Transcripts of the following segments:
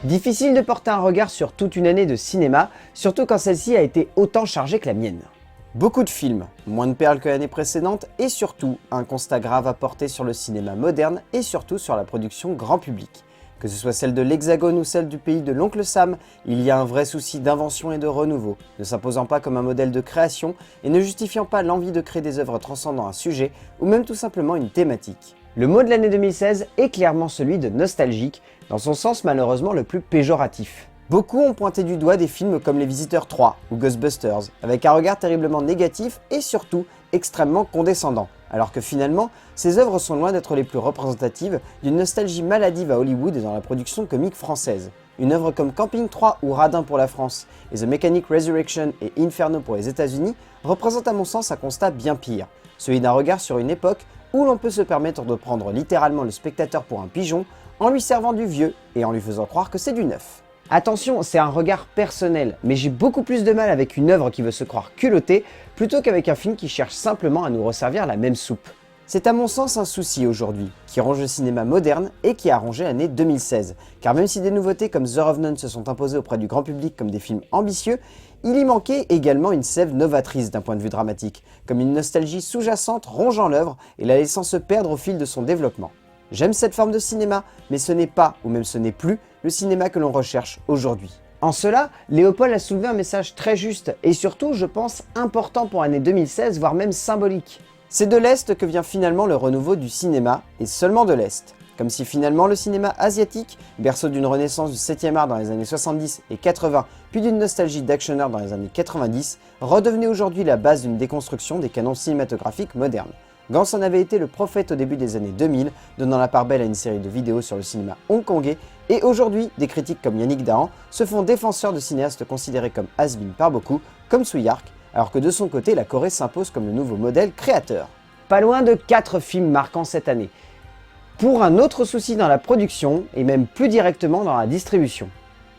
Difficile de porter un regard sur toute une année de cinéma, surtout quand celle-ci a été autant chargée que la mienne. Beaucoup de films, moins de perles que l'année précédente et surtout un constat grave à porter sur le cinéma moderne et surtout sur la production grand public. Que ce soit celle de l'Hexagone ou celle du pays de l'Oncle Sam, il y a un vrai souci d'invention et de renouveau, ne s'imposant pas comme un modèle de création et ne justifiant pas l'envie de créer des œuvres transcendant un sujet ou même tout simplement une thématique. Le mot de l'année 2016 est clairement celui de nostalgique, dans son sens malheureusement le plus péjoratif. Beaucoup ont pointé du doigt des films comme Les Visiteurs 3 ou Ghostbusters, avec un regard terriblement négatif et surtout extrêmement condescendant, alors que finalement, ces œuvres sont loin d'être les plus représentatives d'une nostalgie maladive à Hollywood et dans la production comique française. Une œuvre comme Camping 3 ou Radin pour la France, et The Mechanic Resurrection et Inferno pour les États-Unis représentent à mon sens un constat bien pire, celui d'un regard sur une époque où l'on peut se permettre de prendre littéralement le spectateur pour un pigeon en lui servant du vieux et en lui faisant croire que c'est du neuf. Attention, c'est un regard personnel, mais j'ai beaucoup plus de mal avec une œuvre qui veut se croire culottée plutôt qu'avec un film qui cherche simplement à nous resservir la même soupe. C'est à mon sens un souci aujourd'hui, qui ronge le cinéma moderne et qui a rongé l'année 2016, car même si des nouveautés comme The Revenant se sont imposées auprès du grand public comme des films ambitieux, il y manquait également une sève novatrice d'un point de vue dramatique, comme une nostalgie sous-jacente rongeant l'œuvre et la laissant se perdre au fil de son développement. J'aime cette forme de cinéma, mais ce n'est pas, ou même ce n'est plus, le cinéma que l'on recherche aujourd'hui. En cela, Léopold a soulevé un message très juste, et surtout, je pense, important pour l'année 2016, voire même symbolique. C'est de l'Est que vient finalement le renouveau du cinéma, et seulement de l'Est. Comme si finalement le cinéma asiatique, berceau d'une renaissance du 7e art dans les années 70 et 80, puis d'une nostalgie d'actionneur dans les années 90, redevenait aujourd'hui la base d'une déconstruction des canons cinématographiques modernes. Gans en avait été le prophète au début des années 2000, donnant la part belle à une série de vidéos sur le cinéma hongkongais, et aujourd'hui, des critiques comme Yannick Dahan se font défenseurs de cinéastes considérés comme has-been par beaucoup, comme Tsuyark, alors que de son côté, la Corée s'impose comme le nouveau modèle créateur. Pas loin de 4 films marquants cette année, pour un autre souci dans la production, et même plus directement dans la distribution.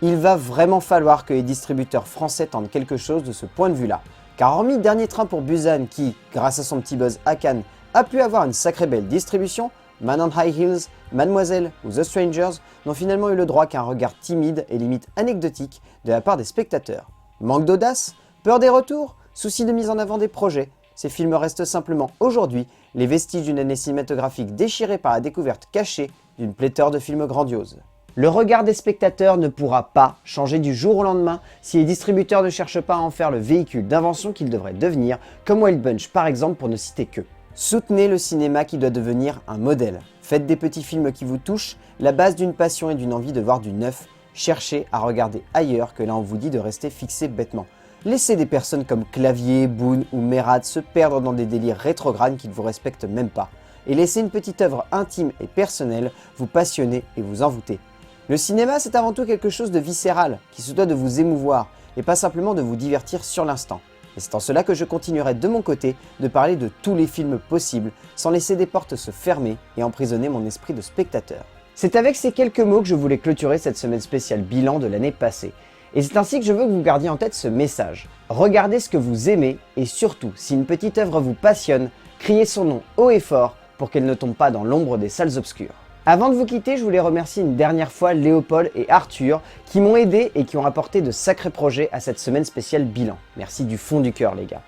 Il va vraiment falloir que les distributeurs français tentent quelque chose de ce point de vue-là, car hormis Dernier Train pour Busan qui, grâce à son petit buzz à Cannes, a pu avoir une sacrée belle distribution, Man on High Heels, Mademoiselle ou The Strangers n'ont finalement eu le droit qu'à un regard timide et limite anecdotique de la part des spectateurs. Manque d'audace, peur des retours, souci de mise en avant des projets, ces films restent simplement aujourd'hui les vestiges d'une année cinématographique déchirée par la découverte cachée d'une pléthore de films grandioses. Le regard des spectateurs ne pourra pas changer du jour au lendemain si les distributeurs ne cherchent pas à en faire le véhicule d'invention qu'ils devraient devenir, comme Wild Bunch par exemple pour ne citer que. Soutenez le cinéma qui doit devenir un modèle. Faites des petits films qui vous touchent, la base d'une passion et d'une envie de voir du neuf. Cherchez à regarder ailleurs que là on vous dit de rester fixé bêtement. Laissez des personnes comme Clavier, Boone ou Merad se perdre dans des délires rétrogrades qui ne vous respectent même pas. Et laissez une petite œuvre intime et personnelle vous passionner et vous envoûter. Le cinéma, c'est avant tout quelque chose de viscéral, qui se doit de vous émouvoir, et pas simplement de vous divertir sur l'instant. Et c'est en cela que je continuerai de mon côté de parler de tous les films possibles, sans laisser des portes se fermer et emprisonner mon esprit de spectateur. C'est avec ces quelques mots que je voulais clôturer cette semaine spéciale bilan de l'année passée. Et c'est ainsi que je veux que vous gardiez en tête ce message. Regardez ce que vous aimez, et surtout, si une petite œuvre vous passionne, criez son nom haut et fort pour qu'elle ne tombe pas dans l'ombre des salles obscures. Avant de vous quitter, je voulais remercier une dernière fois Léopold et Arthur qui m'ont aidé et qui ont apporté de sacrés projets à cette semaine spéciale bilan. Merci du fond du cœur les gars.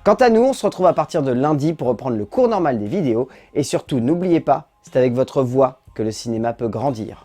Quant à nous, on se retrouve à partir de lundi pour reprendre le cours normal des vidéos et surtout n'oubliez pas, c'est avec votre voix que le cinéma peut grandir.